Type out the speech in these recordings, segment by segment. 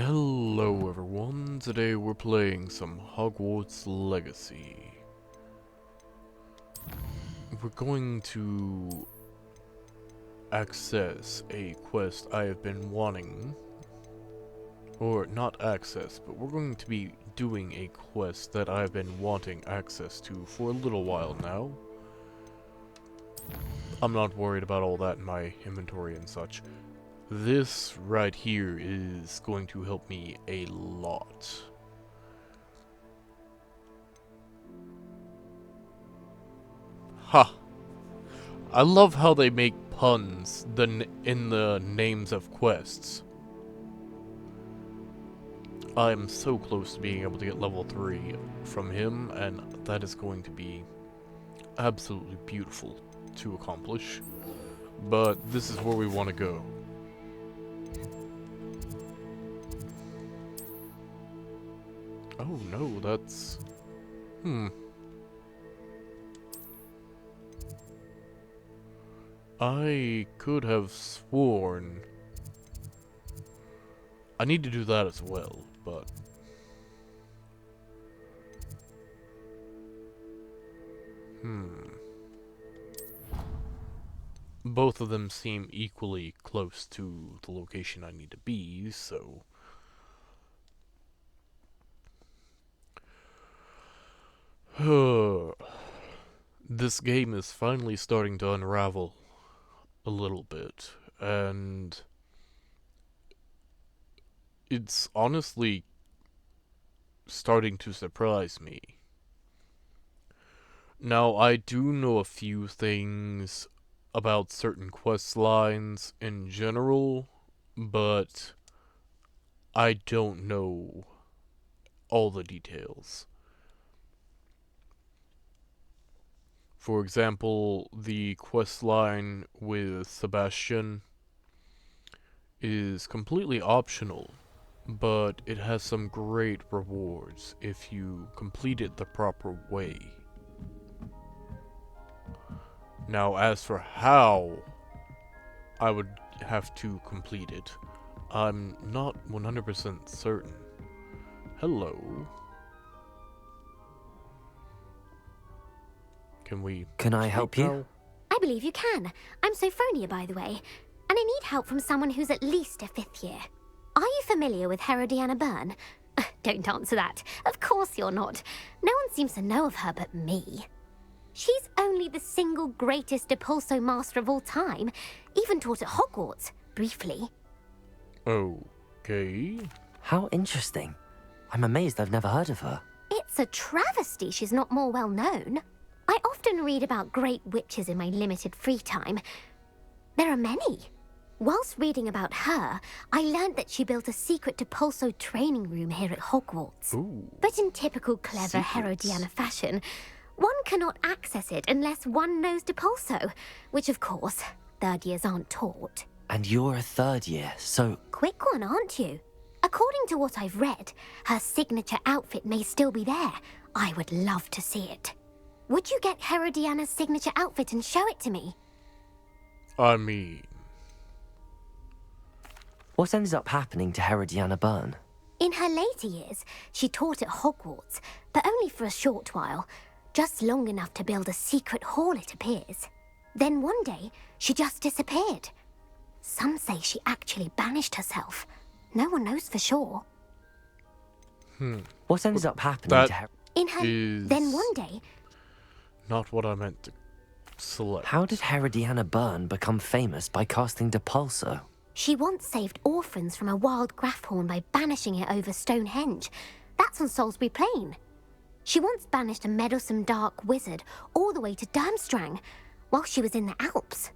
Hello everyone, today we're playing some Hogwarts Legacy. We're going to access a quest I have been wanting, or not access, but we're going to be doing a quest that I've been wanting access to for a little while now. I'm not worried about all that in my inventory and such. This right here is going to help me a lot. Ha! I love how they make puns in the names of quests. I'm so close to being able to get level 3 from him, and that is going to be absolutely beautiful to accomplish. But this is where we want to go. Oh no, that's... I could have sworn... I need to do that as well, but... Both of them seem equally close to the location I need to be, so... This game is finally starting to unravel a little bit, and it's honestly starting to surprise me. Now, I do know a few things about certain quest lines in general, but I don't know all the details. For example, the quest line with Sebastian is completely optional, but it has some great rewards if you complete it the proper way. Now, as for how I would have to complete it, I'm not 100% certain. Hello. Can I help you? I believe you can. I'm Sophronia, by the way, and I need help from someone who's at least a 5th year. Are you familiar with Herodiana Byrne? Don't answer that. Of course you're not. No one seems to know of her but me. She's only the single greatest Depulso master of all time, even taught at Hogwarts, briefly. Okay. How interesting. I'm amazed I've never heard of her. It's a travesty she's not more well known. I often read about great witches in my limited free time. There are many. Whilst reading about her, I learned that she built a secret Depulso training room here at Hogwarts. Ooh. But in typical clever Herodiana fashion, one cannot access it unless one knows Depulso, which of course, 3rd years aren't taught. And you're a 3rd year, so... Quick one, aren't you? According to what I've read, her signature outfit may still be there. I would love to see it. Would you get Herodiana's signature outfit and show it to me? I mean... What ends up happening to Herodiana Byrne? In her later years, she taught at Hogwarts, but only for a short while. Just long enough to build a secret hall, it appears. Then one day, she just disappeared. Some say she actually banished herself. No one knows for sure. What ends up happening to her? Then one day... Not what I meant to select. How did Herodiana Byrne become famous by casting Depulso? She once saved orphans from a wild Graffhorn by banishing it over Stonehenge. That's on Salisbury Plain. She once banished a meddlesome dark wizard all the way to Durmstrang while she was in the Alps.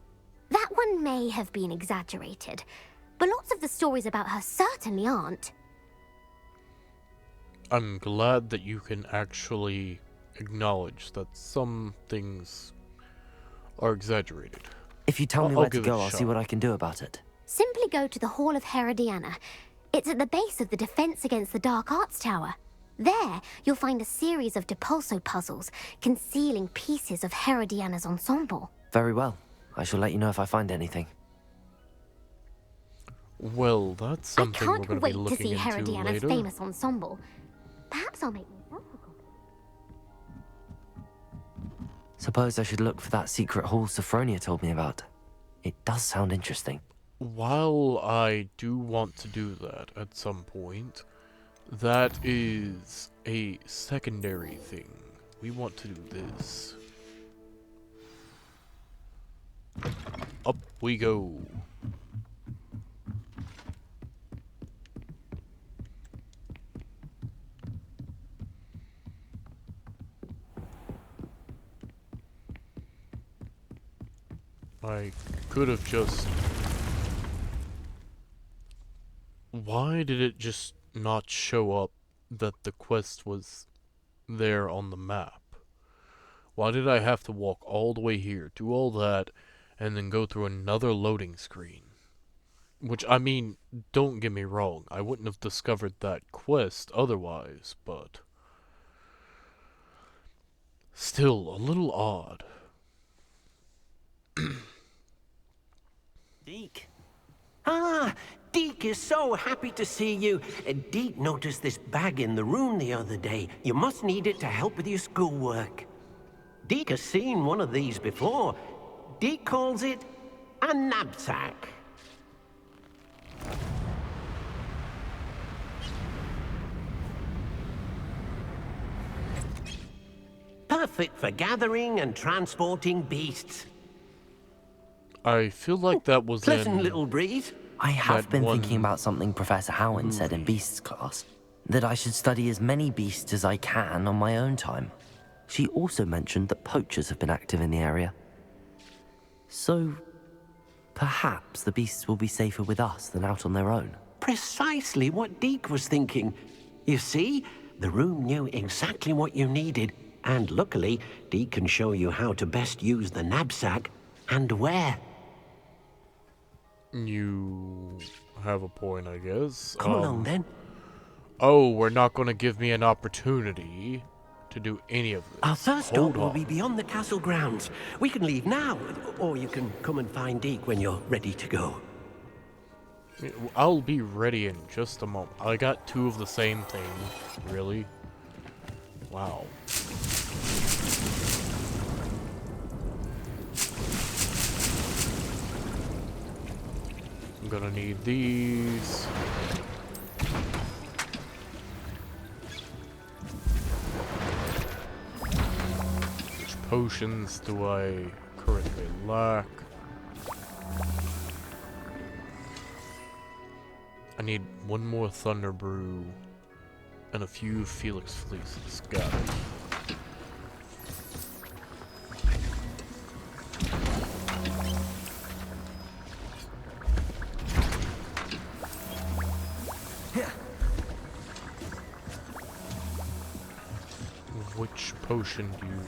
That one may have been exaggerated, but lots of the stories about her certainly aren't. I'm glad that you can actually acknowledge that some things are exaggerated. If you tell me I'll where to give it a go, I'll see shot. what I can do about it. Simply go to the Hall of Herodiana. It's at the base of the Defense Against the Dark Arts Tower. There, you'll find a series of Depulso puzzles concealing pieces of Herodiana's ensemble. Very well. I shall let you know if I find anything. Well, that's I something we're can't going to be wait to looking see into Herodiana's later. famous ensemble. Perhaps I'll make myself a copy. Suppose I should look for that secret hall Sophronia told me about. It does sound interesting. While I do want to do that at some point, that is a secondary thing. We want to do this. Up we go. I could have just... Why did it just not show up that the quest was there on the map? Why did I have to walk all the way here, do all that, and then go through another loading screen? Which, I mean, don't get me wrong, I wouldn't have discovered that quest otherwise, but... Still, a little odd. Deke. Ah, Deke is so happy to see you. Deke noticed this bag in the room the other day. You must need it to help with your schoolwork. Deke has seen one of these before. Deke calls it a knapsack. Perfect for gathering and transporting beasts. I feel like that was Pleasant in... little breeze. I have That been one thinking about something Professor Howard said in Beasts class. That I should study as many beasts as I can on my own time. She also mentioned that poachers have been active in the area. So, perhaps the beasts will be safer with us than out on their own. Precisely what Deke was thinking. You see, the room knew exactly what you needed, and luckily, Deke can show you how to best use the knapsack and where. You have a point, I guess. Come along then. Oh, we're not going to give me an opportunity to do any of this. Our first Hold stop will on. be beyond the castle grounds. We can leave now, or you can come and find Deke when you're ready to go. I'll be ready in just a moment. I got two of the same thing. Really? Wow. I'm gonna need these. Which potions do I currently lack? I need one more Thunder Brew and a few Felix Fleeces. Got it. Which potion do you...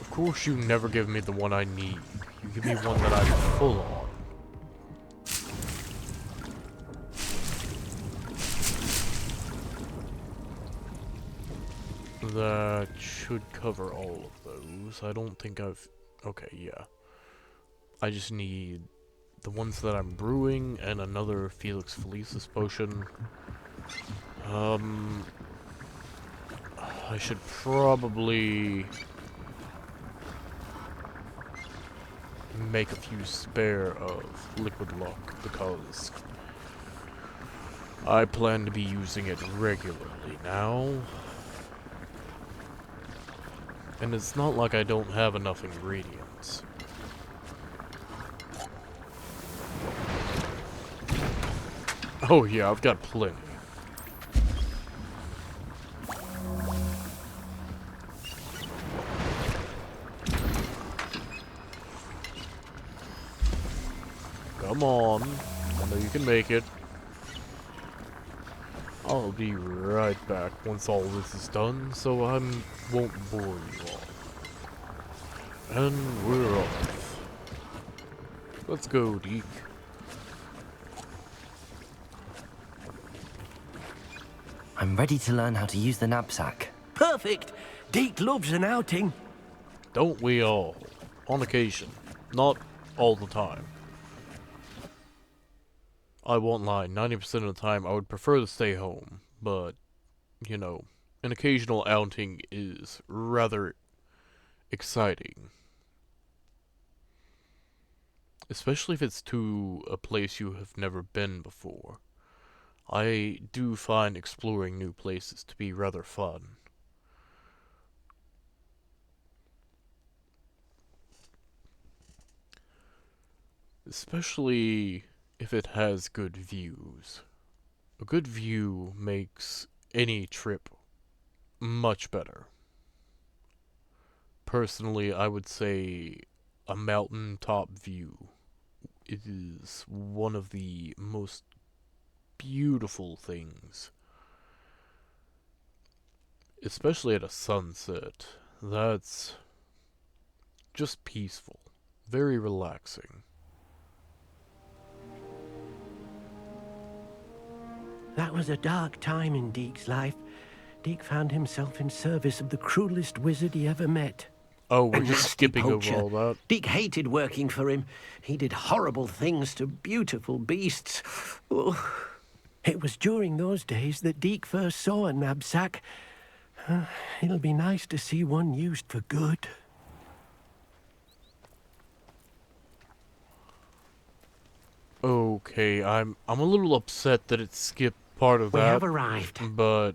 Of course you never give me the one I need. You give me one that I'm full on. That should cover all of those. I don't think I've... Okay, yeah. I just need the ones that I'm brewing and another Felix Felicis potion. I should probably make a few spare of Liquid Luck because I plan to be using it regularly now. And it's not like I don't have enough ingredients. Oh yeah, I've got plenty. Come on. I know you can make it. I'll be right back once all this is done, so I won't bore you all. And we're off. Let's go, Deke. I'm ready to learn how to use the knapsack. Perfect. Deke loves an outing. Don't we all? On occasion. Not all the time. I won't lie, 90% of the time I would prefer to stay home, but, you know, an occasional outing is rather exciting. Especially if it's to a place you have never been before. I do find exploring new places to be rather fun. Especially if it has good views. A good view makes any trip much better. Personally, I would say a mountaintop view is one of the most beautiful things. Especially at a sunset. That's just peaceful. Very relaxing. That was a dark time in Deke's life. Deke found himself in service of the cruelest wizard he ever met. Oh, A we're just nasty skipping poacher. over all that. Deke hated working for him. He did horrible things to beautiful beasts. Oh. It was during those days that Deke first saw a knapsack. It'll be nice to see one used for good. Okay, I'm a little upset that it skipped part of We that, have arrived. but oh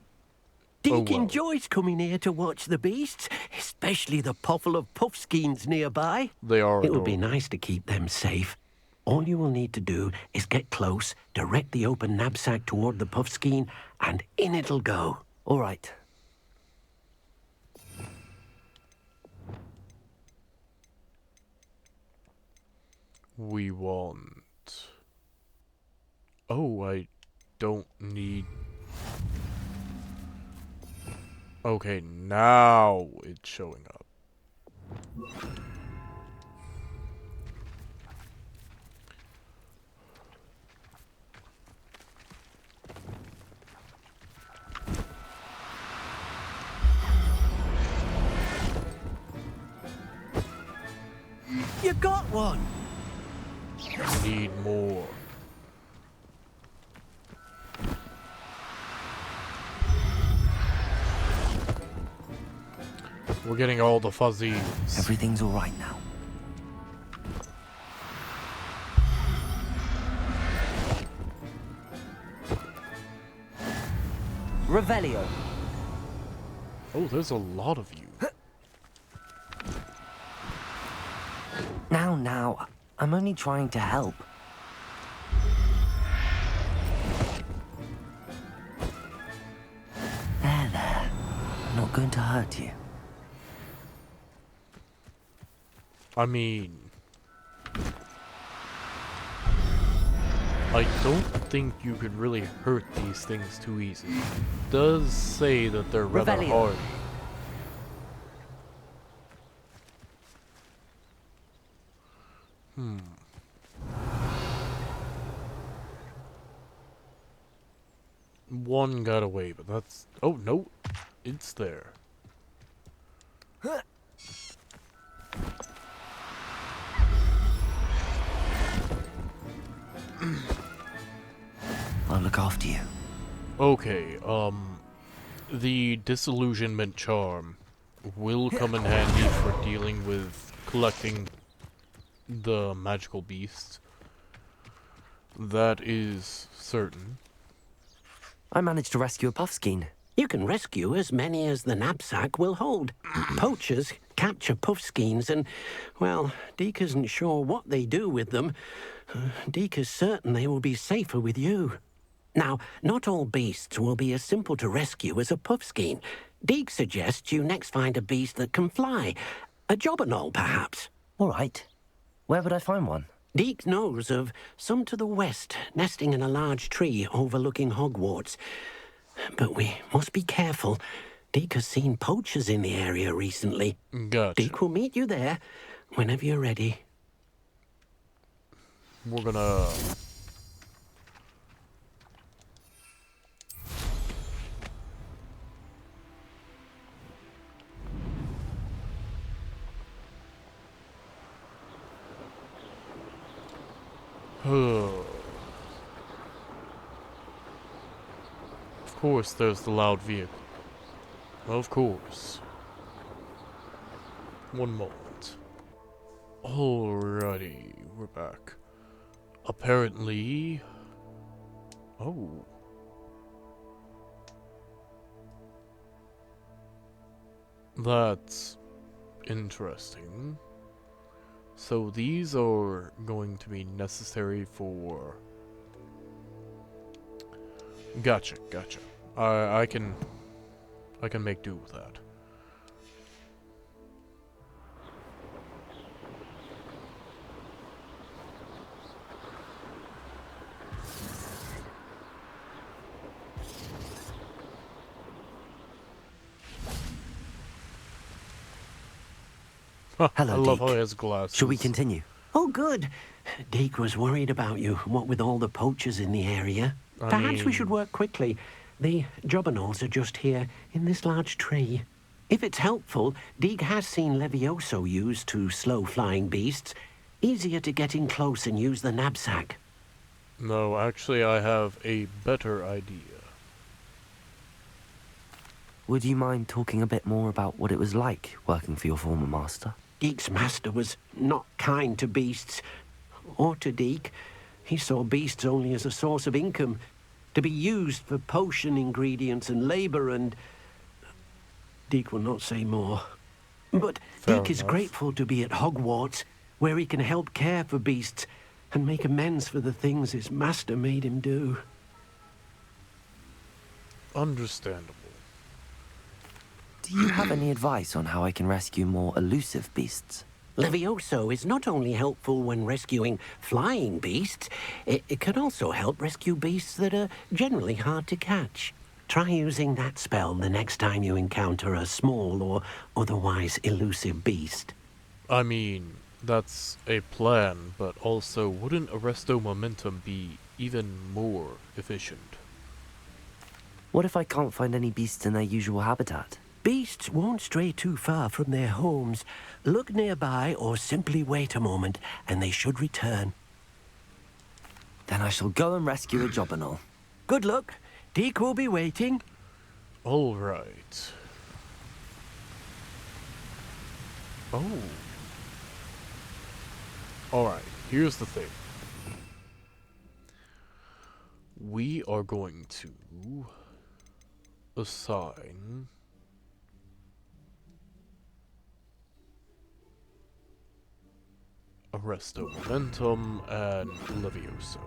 Deke well. enjoys coming here to watch the beasts, especially the puffle of puffskeins nearby. They are It would be adorable. nice to keep them safe. All you will need to do is get close, direct the open knapsack toward the puffskein, and in it'll go. All right. We want. Oh, I don't need. Okay, now it's showing up. You got one! Need more. We're getting all the fuzzies. Everything's all right now. Revelio. Oh, there's a lot of you. Now, I'm only trying to help. There. I'm not going to hurt you. I mean, I don't think you could really hurt these things too easily. It does say that they're rather Revelio. hard. One got away, but that's... Oh, no. It's there. I'll look after you. Okay, the disillusionment charm will come in handy for dealing with collecting the magical beasts. That is certain. I managed to rescue a puffskein. You can rescue as many as the knapsack will hold. Poachers capture puffskeins and, well, Deke isn't sure what they do with them. Deke is certain they will be safer with you. Now, not all beasts will be as simple to rescue as a puffskein. Deke suggests you next find a beast that can fly. A jobberknoll, perhaps. All right. Where would I find one? Deke knows of some to the west, nesting in a large tree overlooking Hogwarts. But we must be careful. Deke has seen poachers in the area recently. Gotcha. Deke will meet you there whenever you're ready. We're gonna... course there's the loud vehicle. Of course. One moment. Alrighty, we're back. Apparently... Oh. That's interesting. So these are going to be necessary for... Gotcha. I can make do with that. I Hello, love how Deke. he has glasses. Shall we continue? Oh, good. Deke was worried about you, what with all the poachers in the area. Perhaps we should work quickly. The jobberknolls are just here, in this large tree. If it's helpful, Deke has seen Levioso used to slow flying beasts. Easier to get in close and use the knapsack. No, actually I have a better idea. Would you mind talking a bit more about what it was like working for your former master? Deke's master was not kind to beasts, or to Deke. He saw beasts only as a source of income, to be used for potion ingredients and labor, and... Deke will not say more. But Fair Deke is enough. grateful to be at Hogwarts, where he can help care for beasts and make amends for the things his master made him do. Understandable. Do you have any advice on how I can rescue more elusive beasts? Levioso is not only helpful when rescuing flying beasts, it can also help rescue beasts that are generally hard to catch. Try using that spell the next time you encounter a small or otherwise elusive beast. I mean, that's a plan, but also wouldn't Arresto Momentum be even more efficient? What if I can't find any beasts in their usual habitat? Beasts won't stray too far from their homes. Look nearby or simply wait a moment and they should return. Then I shall go and rescue a jobberknoll. Good luck. Deke will be waiting. Alright. Oh. Alright, here's the thing. We are going to assign Arresto Momentum and Levioso.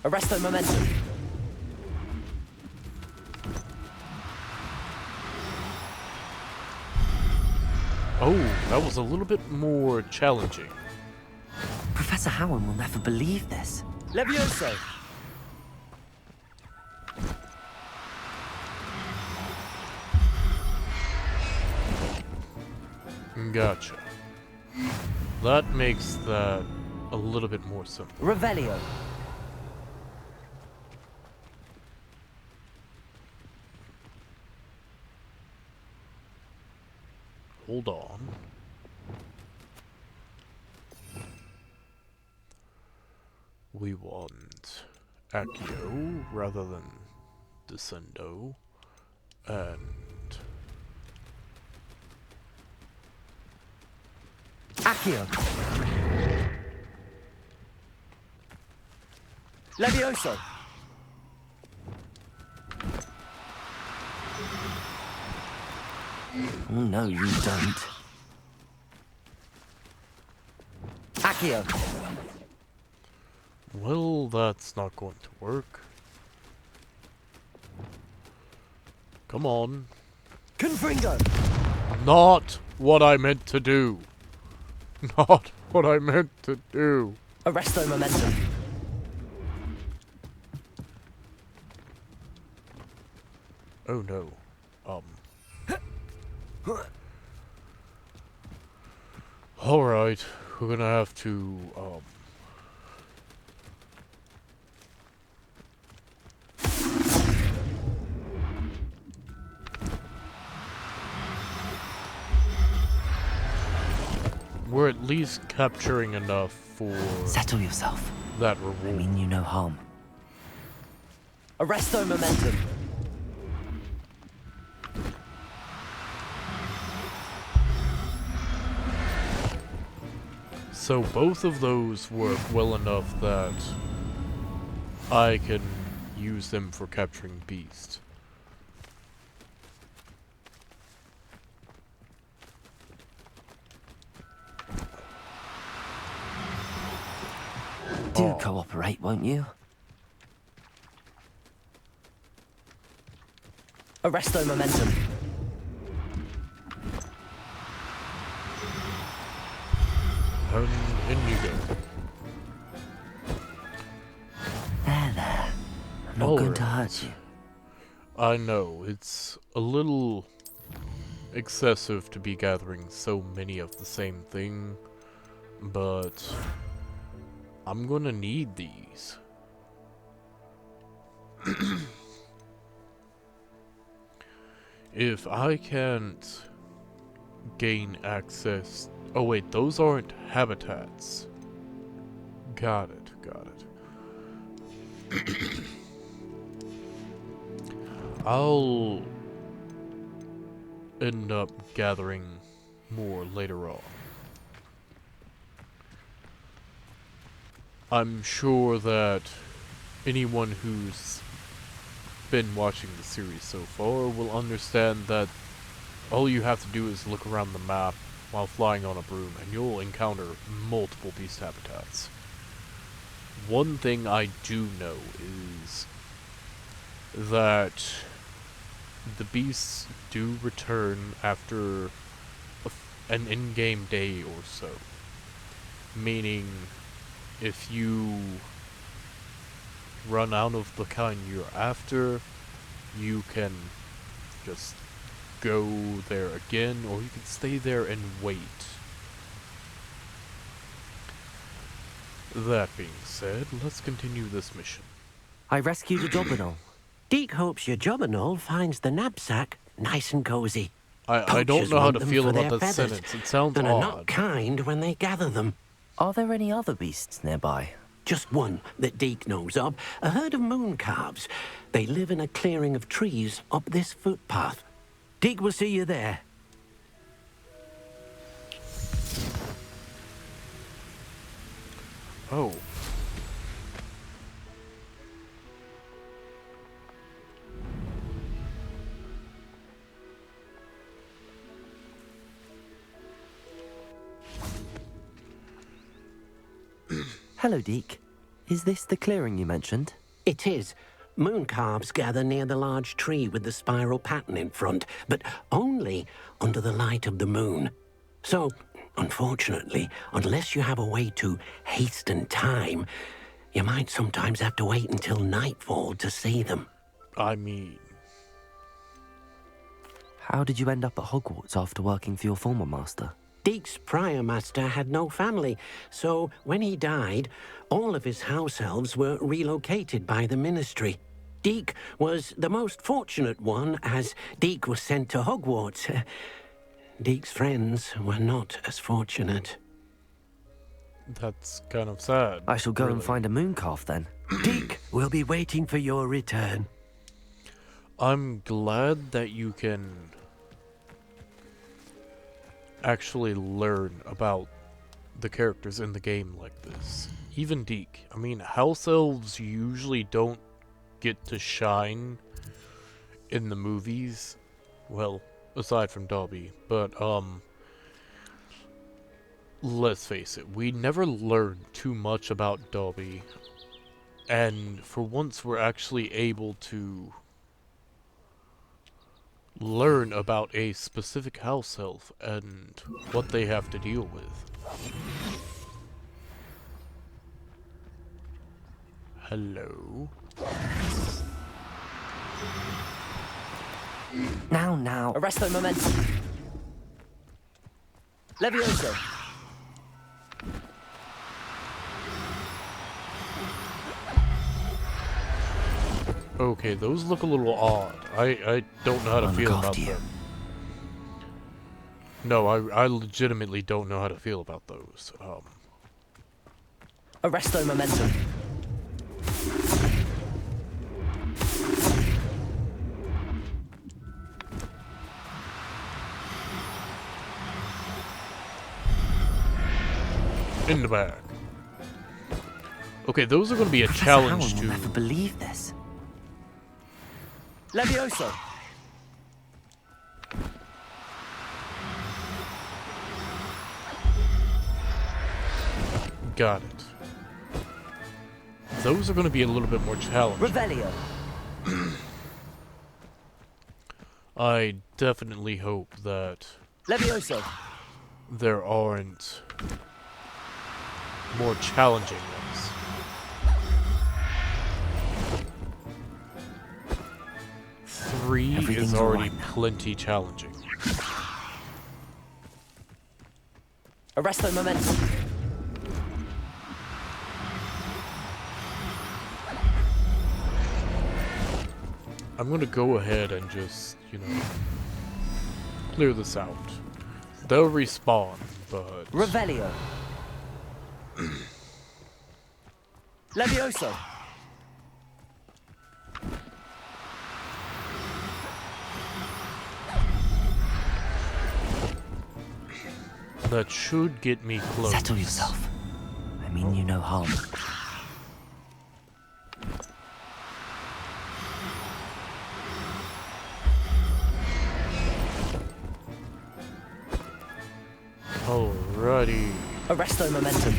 Arresto momentum. Oh, that was a little bit more challenging. Professor Howard will never believe this. Levioso! Gotcha. That makes that a little bit more simple. Revelio. Hold on. We want Accio rather than Descendo, and Accio. Levioso. Oh, no, you don't. Accio. well, that's not going to work. Come on. Confringo. Not what I meant to do. Not what I meant to do. Arresto momentum. Oh no. Alright, we're gonna have to, we're at least capturing enough for Settle yourself. that I reward. mean you no harm. Arresto momentum. So both of those work well enough that I can use them for capturing beasts. Do Oh. cooperate, won't you? Arresto momentum. And in you go. There. I'm not going to Alright. hurt you. I know, it's a little excessive to be gathering so many of the same thing, but I'm gonna need these. If I can't gain access... Oh wait, those aren't habitats. Got it, got it. I'll end up gathering more later on. I'm sure that anyone who's been watching the series so far will understand that all you have to do is look around the map while flying on a broom and you'll encounter multiple beast habitats. One thing I do know is that the beasts do return after an in-game day or so. Meaning, if you run out of the kind you're after, you can just go there again, or you can stay there and wait. That being said, let's continue this mission. I rescued a Jobberknoll. Deke hopes your Jobberknoll finds the knapsack nice and cozy. I don't Poachers know how want to them feel for about their that feathers, sentence. It sounds and are not odd. kind when they gather them. Are there any other beasts nearby? Just one that Deke knows of, a herd of moon calves. They live in a clearing of trees up this footpath. Deke will see you there. Oh. Hello, Deke. Is this the clearing you mentioned? It is. Moon calves gather near the large tree with the spiral pattern in front, but only under the light of the moon. So, unfortunately, unless you have a way to hasten time, you might sometimes have to wait until nightfall to see them. I mean, How did you end up at Hogwarts after working for your former master? Deke's prior master had no family, so when he died, all of his house elves were relocated by the ministry. Deke was the most fortunate one, as Deke was sent to Hogwarts. Deke's friends were not as fortunate. that's kind of sad. I shall go and really. find a moon calf then. Deke will be waiting for your return. I'm glad that you can actually learn about the characters in the game like this. Even Deke. I mean, house elves usually don't get to shine in the movies. Well, aside from Dobby. But, let's face it, we never learn too much about Dobby. And for once, we're actually able to learn about a specific house elf and what they have to deal with. Hello? Now. Arresto momentum. Levioso. Okay, those look a little odd. I don't know how to I'll feel look about after you. them. No, I legitimately don't know how to feel about those. Arresto momentum. In the bag. Okay, those are going to be a Professor challenge Howard will to... never believe this. Levioso. Got it. Those are going to be a little bit more challenging. Revelio. I definitely hope that Levioso. there aren't more challenging ones. Three Everything's is already alright now. plenty challenging. Arresto momentum. I'm gonna go ahead and just, clear this out. They'll respawn, but... Revelio. Levioso. That should get me close. Settle yourself. I mean you no harm. Alrighty. Arresto momentum.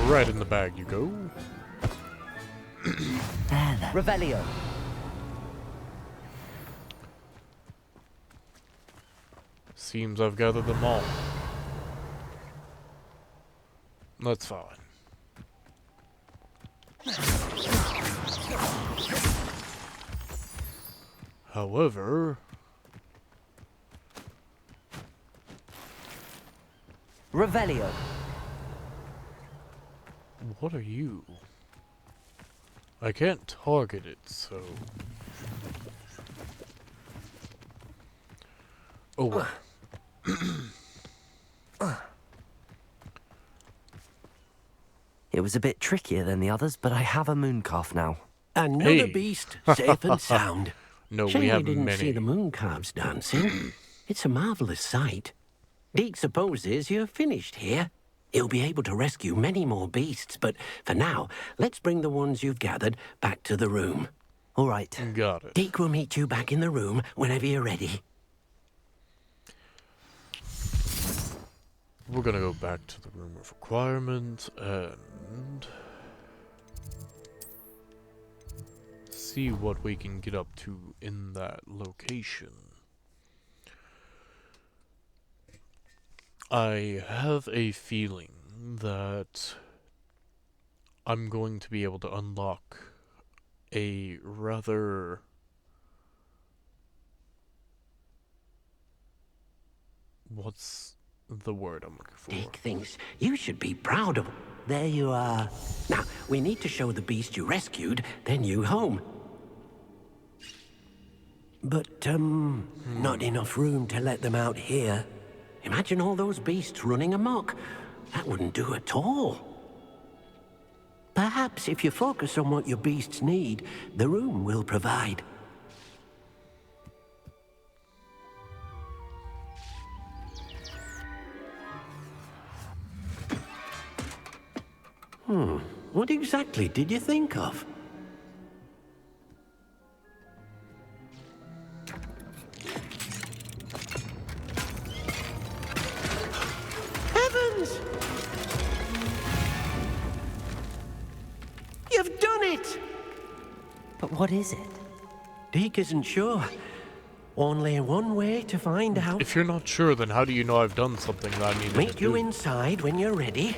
Right in the bag you go. There then. Revelio. Seems I've gathered them all. That's fine. However... Revelio. What are you? I can't target it, so... Oh well. It was a bit trickier than the others, but I have a mooncalf now. Another Hey. beast, safe and sound. No, Shame we have didn't many. see the moon calves dancing. It's a marvelous sight. Deke supposes you're finished here. He'll be able to rescue many more beasts, but for now, let's bring the ones you've gathered back to the room. All right. Got it. Deke will meet you back in the room whenever you're ready. We're gonna go back to the room of requirements and... see what we can get up to in that location. I have a feeling that I'm going to be able to unlock a rather... what's the word I'm looking for? Deke thinks you should be proud of... There you are. Now, we need to show the beast you rescued their new home. But, not enough room to let them out here. Imagine all those beasts running amok. That wouldn't do at all. Perhaps if you focus on what your beasts need, the room will provide. What exactly did you think of? Heavens! You've done it! But what is it? Deke isn't sure. Only one way to find out. If you're not sure, then how do you know I've done something that I needed to Meet you do? inside when you're ready.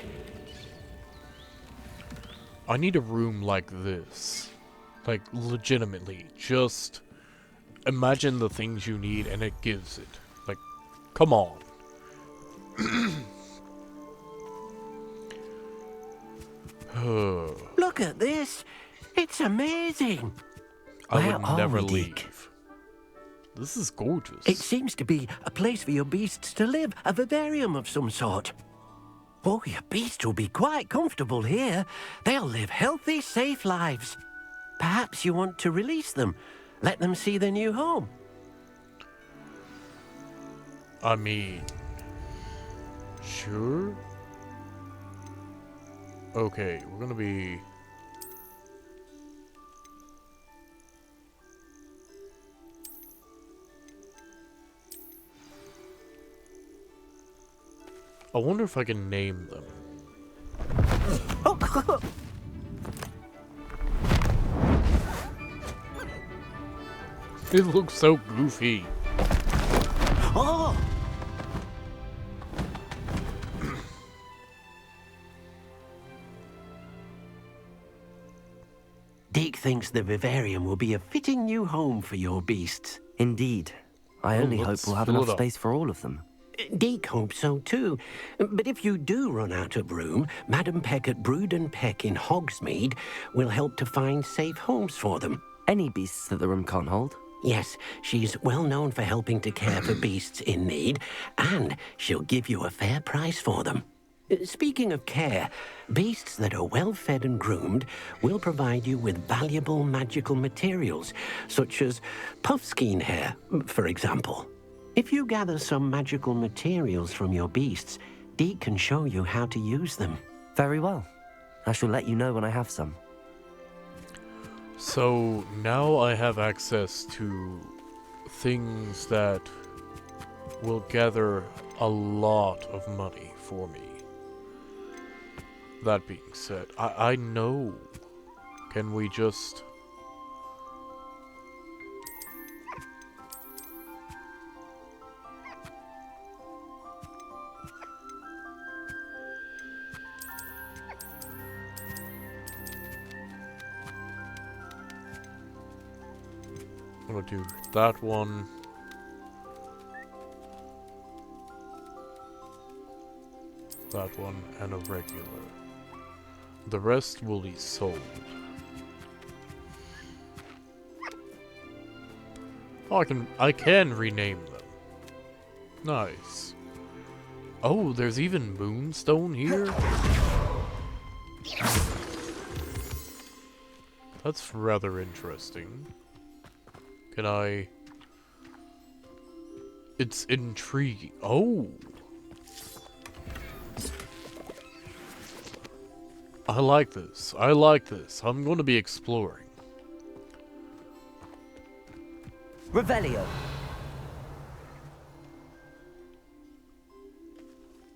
I need a room like this. Like, legitimately. Just imagine the things you need and it gives it. Like, come on. Look at this. It's amazing. I Where would are never we, Deke? leave. This is gorgeous. It seems to be a place for your beasts to live, a vivarium of some sort. Oh, your beasts will be quite comfortable here. They'll live healthy, safe lives. Perhaps you want to release them, let them see their new home. I mean, sure. Okay, we're gonna be... I wonder if I can name them. It looks so goofy. Oh! Deke thinks the vivarium will be a fitting new home for your beasts. Indeed. I only hope let's we'll have fill enough it up. space for all of them. Deke hopes so too. But if you do run out of room, Madam Peck at Brood and Peck in Hogsmeade will help to find safe homes for them. Any beasts that the room can't hold? Yes, she's well known for helping to care for beasts in need, and she'll give you a fair price for them. Speaking of care, beasts that are well fed and groomed will provide you with valuable magical materials, such as puffskein hair, for example. If you gather some magical materials from your beasts, Deke can show you how to use them. Very well. I shall let you know when I have some. So now I have access to things that will gather a lot of money for me. That being said, I know. Can we just... I'm gonna do that one. That one and a regular. The rest will be sold. Oh, I can rename them. Nice. Oh, there's even moonstone here? That's rather interesting. Can I... It's intriguing. Oh! I like this. I like this. I'm going to be exploring. Revelio.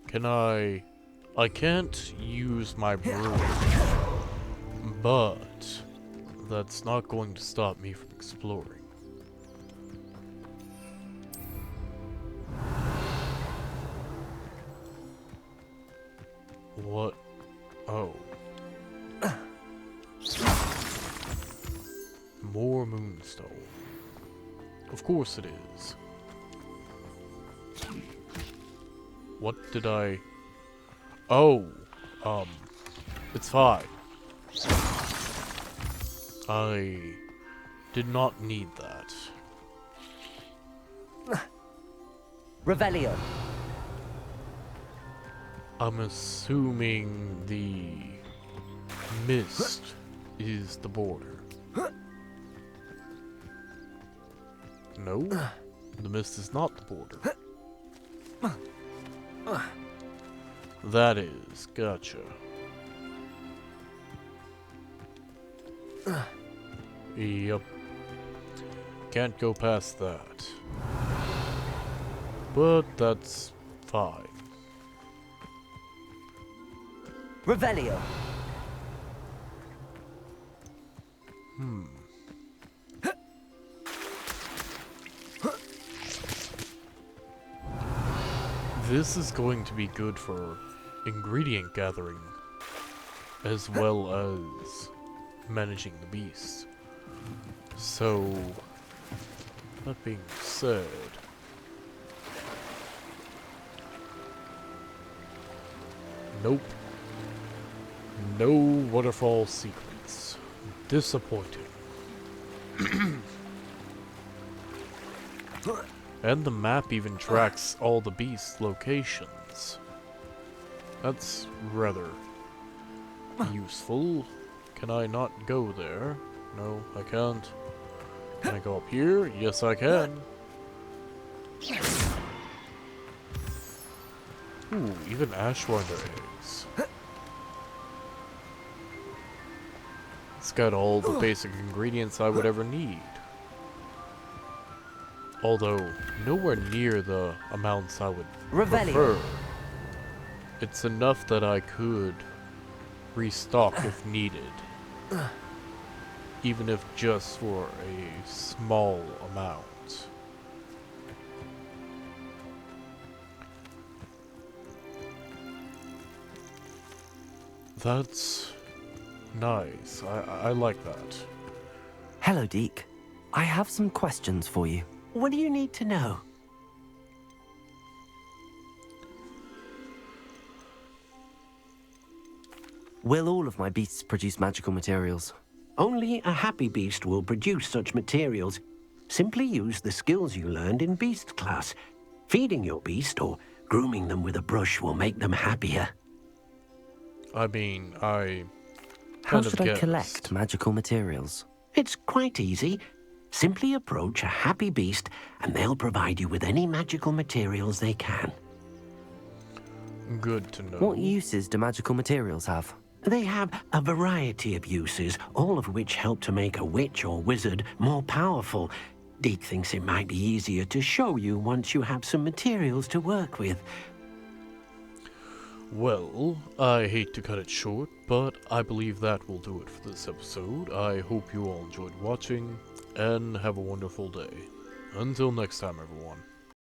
Can I can't use my broom. But that's not going to stop me from exploring. What? Oh. More moonstone. Of course it is. What did I... Oh. It's fine. I did not need that. Revelio. I'm assuming the mist is the border. No, the mist is not the border. That is, gotcha. Yep. Can't go past that. But that's fine. Revelio. This is going to be good for ingredient gathering, as well as managing the beast. So, that being said, nope. No waterfall secrets. Disappointing. And the map even tracks all the beast locations. That's rather useful. Can I not go there? No, I can't. Can I go up here? Yes, I can. Ooh, even ashwinder eggs. It's got all the basic ingredients I would ever need. Although, nowhere near the amounts I would prefer. It's enough that I could restock if needed. Even if just for a small amount. That's nice. I like that. Hello, Deke. I have some questions for you. What do you need to know? Will all of my beasts produce magical materials? Only a happy beast will produce such materials. Simply use the skills you learned in beast class. Feeding your beast or grooming them with a brush will make them happier. I mean, I How kind of should I guessed. collect magical materials? It's quite easy. Simply approach a happy beast and they'll provide you with any magical materials they can. Good to know. What uses do magical materials have? They have a variety of uses, all of which help to make a witch or wizard more powerful. Deke thinks it might be easier to show you once you have some materials to work with. Well, I hate to cut it short, but I believe that will do it for this episode. I hope you all enjoyed watching, and have a wonderful day. Until next time, everyone.